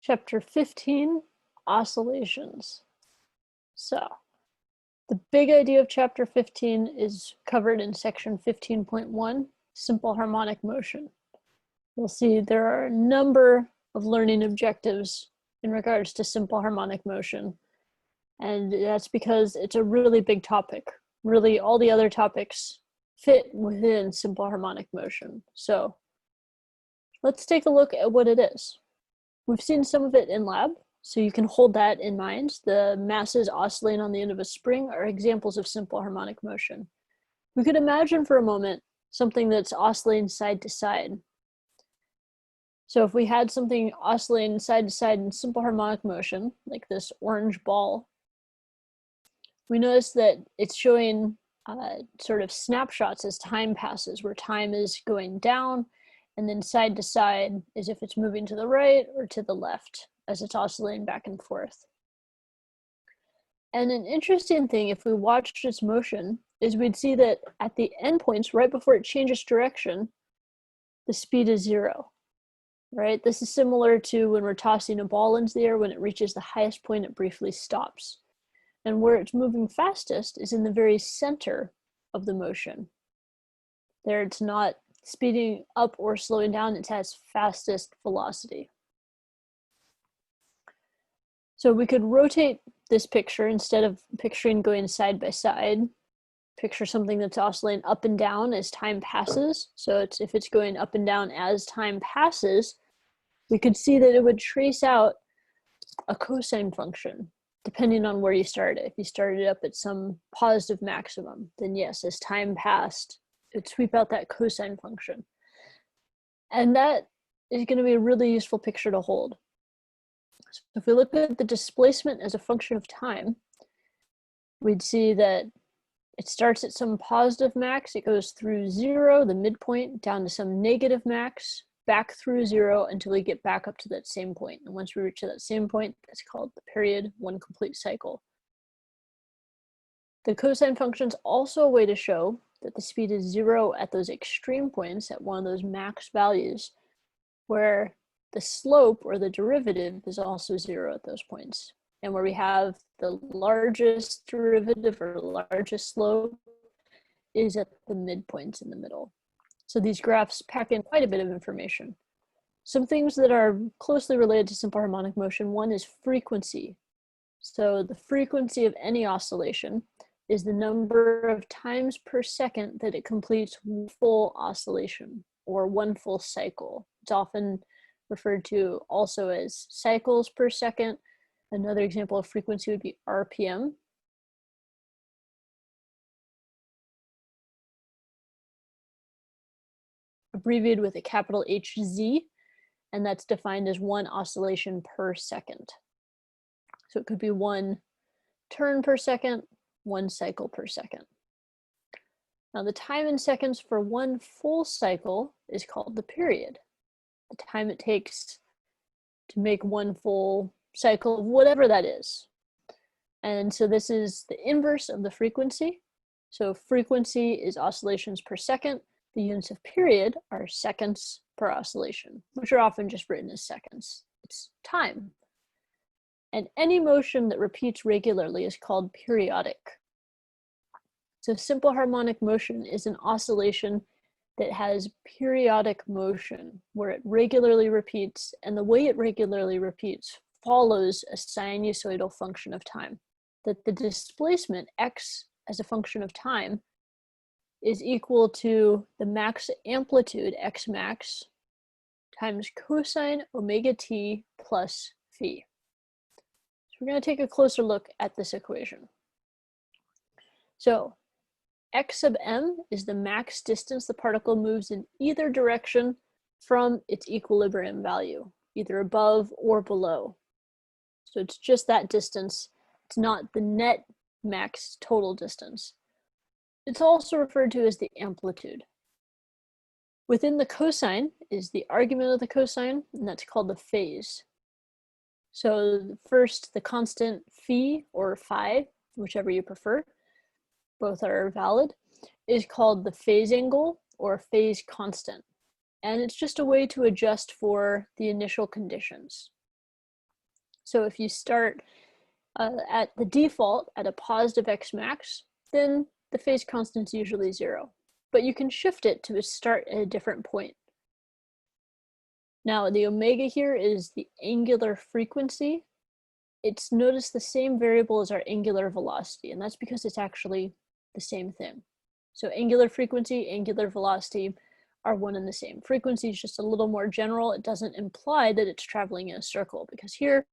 Chapter 15, Oscillations. So, the big idea of Chapter 15 is covered in Section 15.1, Simple Harmonic Motion. You'll see there are a number of learning objectives in regards to simple harmonic motion, and that's because it's a really big topic. Really, all the other topics fit within simple harmonic motion. So, let's take a look at what it is. We've seen some of it in lab, so you can hold that in mind. The masses oscillating on the end of a spring are examples of simple harmonic motion. We could imagine for a moment something that's oscillating side to side. So if we had something oscillating side to side in simple harmonic motion, like this orange ball, we notice that it's showing sort of snapshots as time passes, where time is going down, and then side to side is if it's moving to the right or to the left as it's oscillating back and forth. And an interesting thing, if we watched its motion, is we'd see that at the endpoints, right before it changes direction, the speed is 0, right? This is similar to when we're tossing a ball into the air. When it reaches the highest point, it briefly stops. And where it's moving fastest is in the very center of the motion. There it's not speeding up or slowing down, it's at its fastest velocity. So we could rotate this picture. Instead of picturing going side by side, picture something that's oscillating up and down as time passes. So if it's going up and down as time passes, we could see that it would trace out a cosine function, depending on where you started. If you started up at some positive maximum, then yes, as time passed, it'd sweep out that cosine function. And that is going to be a really useful picture to hold. So if we look at the displacement as a function of time, we'd see that it starts at some positive max, it goes through 0, the midpoint, down to some negative max, back through 0 until we get back up to that same point. And once we reach that same point, that's called the period, one complete cycle. The cosine function is also a way to show that the speed is 0 at those extreme points, at one of those max values, where the slope or the derivative is also 0 at those points. And where we have the largest derivative or largest slope is at the midpoints in the middle. So these graphs pack in quite a bit of information. Some things that are closely related to simple harmonic motion. One is frequency. So the frequency of any oscillation is the number of times per second that it completes one full oscillation or one full cycle. It's often referred to also as cycles per second. Another example of frequency would be RPM. Abbreviated with a capital HZ, and that's defined as one oscillation per second. So it could be one turn per second, one cycle per second. Now the time in seconds for one full cycle is called the period. The time it takes to make one full cycle, whatever that is. And so this is the inverse of the frequency. So frequency is oscillations per second. The units of period are seconds per oscillation, which are often just written as seconds. It's time. And any motion that repeats regularly is called periodic. So simple harmonic motion is an oscillation that has periodic motion, where it regularly repeats, and the way it regularly repeats follows a sinusoidal function of time. That the displacement, x as a function of time, is equal to the max amplitude, x max, times cosine omega t plus phi. So we're going to take a closer look at this equation. So x sub m is the max distance the particle moves in either direction from its equilibrium value, either above or below. So it's just that distance. It's not the net max total distance. It's also referred to as the amplitude. Within the cosine is the argument of the cosine, and that's called the phase. So first, the constant phi or phi, whichever you prefer, both are valid, is called the phase angle or phase constant. And it's just a way to adjust for the initial conditions. So if you start at the default at a positive x max, then the phase constant is usually 0. But you can shift it to start at a different point. Now the omega here is the angular frequency. It's notice the same variable as our angular velocity, and that's because it's actually the same thing. So angular frequency, angular velocity are one and the same. Frequency is just a little more general. It doesn't imply that it's traveling in a circle, because here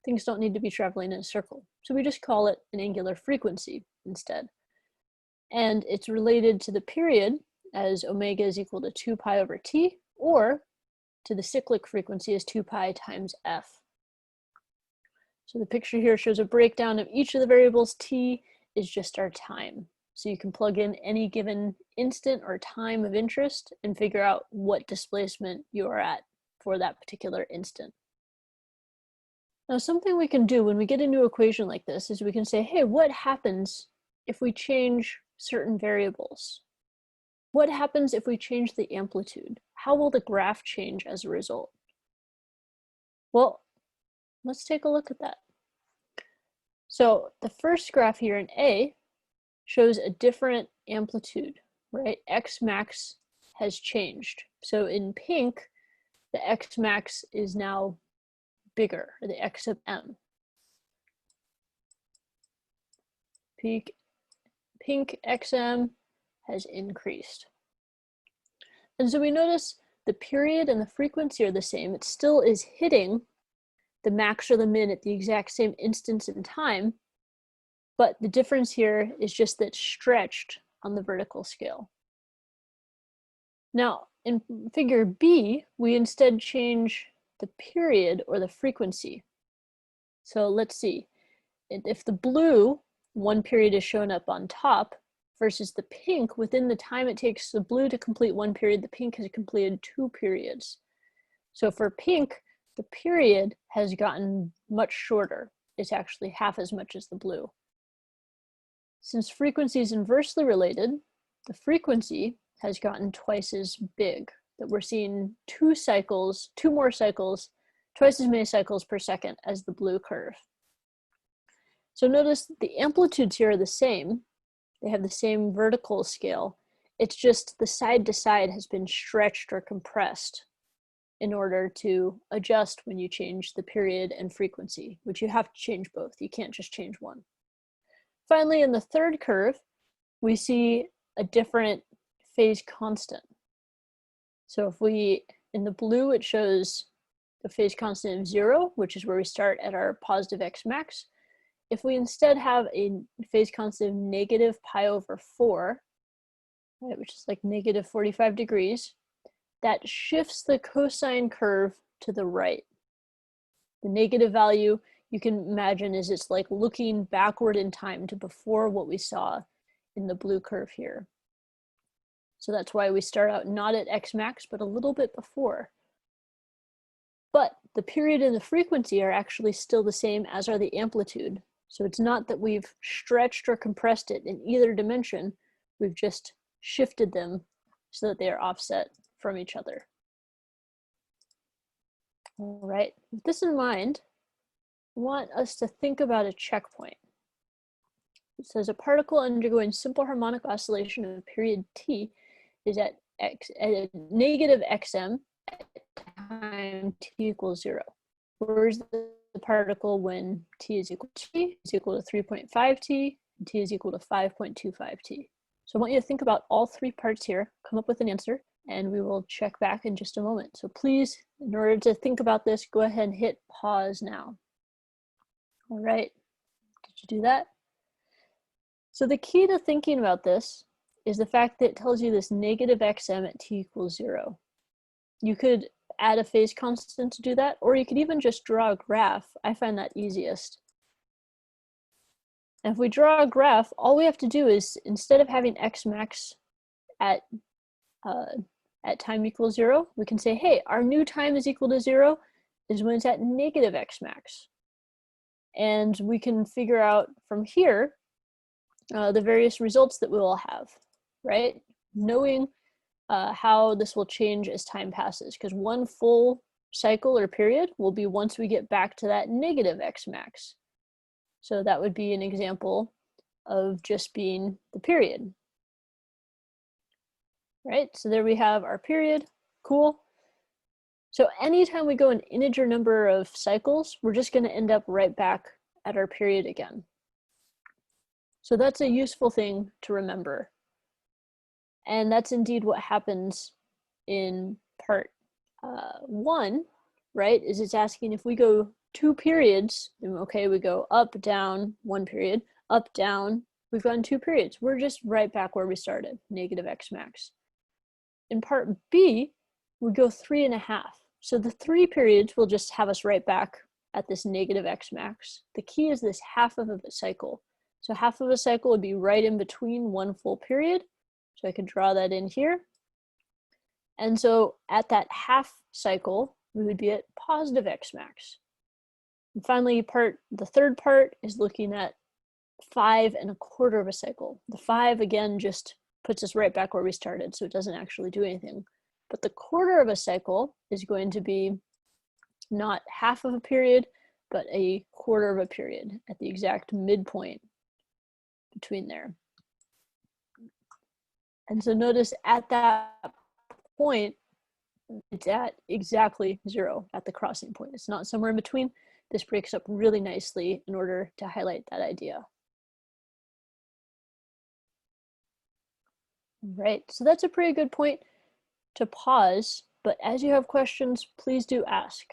things don't need to be traveling in a circle. So we just call it an angular frequency instead. And it's related to the period as omega is equal to 2 pi over t, or to the cyclic frequency as 2 pi times f. So the picture here shows a breakdown of each of the variables. T is just our time. So you can plug in any given instant or time of interest and figure out what displacement you are at for that particular instant. Now, something we can do when we get a new equation like this is we can say, hey, what happens if we change certain variables? What happens if we change the amplitude? How will the graph change as a result? Well, let's take a look at that. So the first graph here in A shows a different amplitude, right? X max has changed. So in pink, the X max is now bigger, or the X of M. Pink XM has increased. And so we notice the period and the frequency are the same. It still is hitting the max or the min at the exact same instance in time, but the difference here is just that it's stretched on the vertical scale. Now, in figure B, we instead change the period or the frequency. So let's see, if the blue, one period is shown up on top, versus the pink, within the time it takes the blue to complete one period, the pink has completed 2 periods. So for pink, the period has gotten much shorter. It's actually half as much as the blue. Since frequency is inversely related, the frequency has gotten twice as big, that we're seeing 2 more cycles, twice as many cycles per second as the blue curve. So notice the amplitudes here are the same. They have the same vertical scale. It's just the side to side has been stretched or compressed in order to adjust when you change the period and frequency, which you have to change both. You can't just change one. Finally, in the third curve, we see a different phase constant. So if in the blue, it shows the phase constant of 0, which is where we start at our positive x max. If we instead have a phase constant of negative pi over 4, right, which is like negative 45 degrees, that shifts the cosine curve to the right. The negative value, you can imagine, is it's like looking backward in time to before what we saw in the blue curve here. So that's why we start out not at x max, but a little bit before. But the period and the frequency are actually still the same, as are the amplitude. So it's not that we've stretched or compressed it in either dimension, we've just shifted them so that they are offset from each other. All right, with this in mind, I want us to think about a checkpoint. It says a particle undergoing simple harmonic oscillation of period t is at negative xm at time t equals 0. Where's the particle when t is equal to t is equal to 3.5t, and t is equal to 5.25t. So I want you to think about all 3 parts here, come up with an answer, and we will check back in just a moment. So please, in order to think about this, go ahead and hit pause now. All right, did you do that? So the key to thinking about this is the fact that it tells you this negative xm at t equals 0. You could add a phase constant to do that, or you could even just draw a graph. I find that easiest. And if we draw a graph, all we have to do is, instead of having x max at time equals 0, we can say, hey, our new time is equal to 0 is when it's at negative x max. And we can figure out from here the various results that we will have, right? Knowing how this will change as time passes, because one full cycle or period will be once we get back to that negative x max. So that would be an example of just being the period. Right, so there we have our period, cool. So anytime we go an integer number of cycles, we're just gonna end up right back at our period again. So that's a useful thing to remember. And that's indeed what happens in part 1, right, is it's asking if we go 2 periods, then okay, we go up, down, 1 period, up, down, we've gone 2 periods. We're just right back where we started, negative x max. In part B, we go 3.5. So the 3 periods will just have us right back at this negative x max. The key is this half of a cycle. So half of a cycle would be right in between 1 full period. So I could draw that in here. And so at that half cycle, we would be at positive x max. And finally, the third part is looking at 5.25 of a cycle. The 5 again just puts us right back where we started, so it doesn't actually do anything. But the quarter of a cycle is going to be not half of a period, but a quarter of a period at the exact midpoint between there. And so notice at that point, it's at exactly 0 at the crossing point. It's not somewhere in between. This breaks up really nicely in order to highlight that idea. Right, so that's a pretty good point to pause, but as you have questions, please do ask.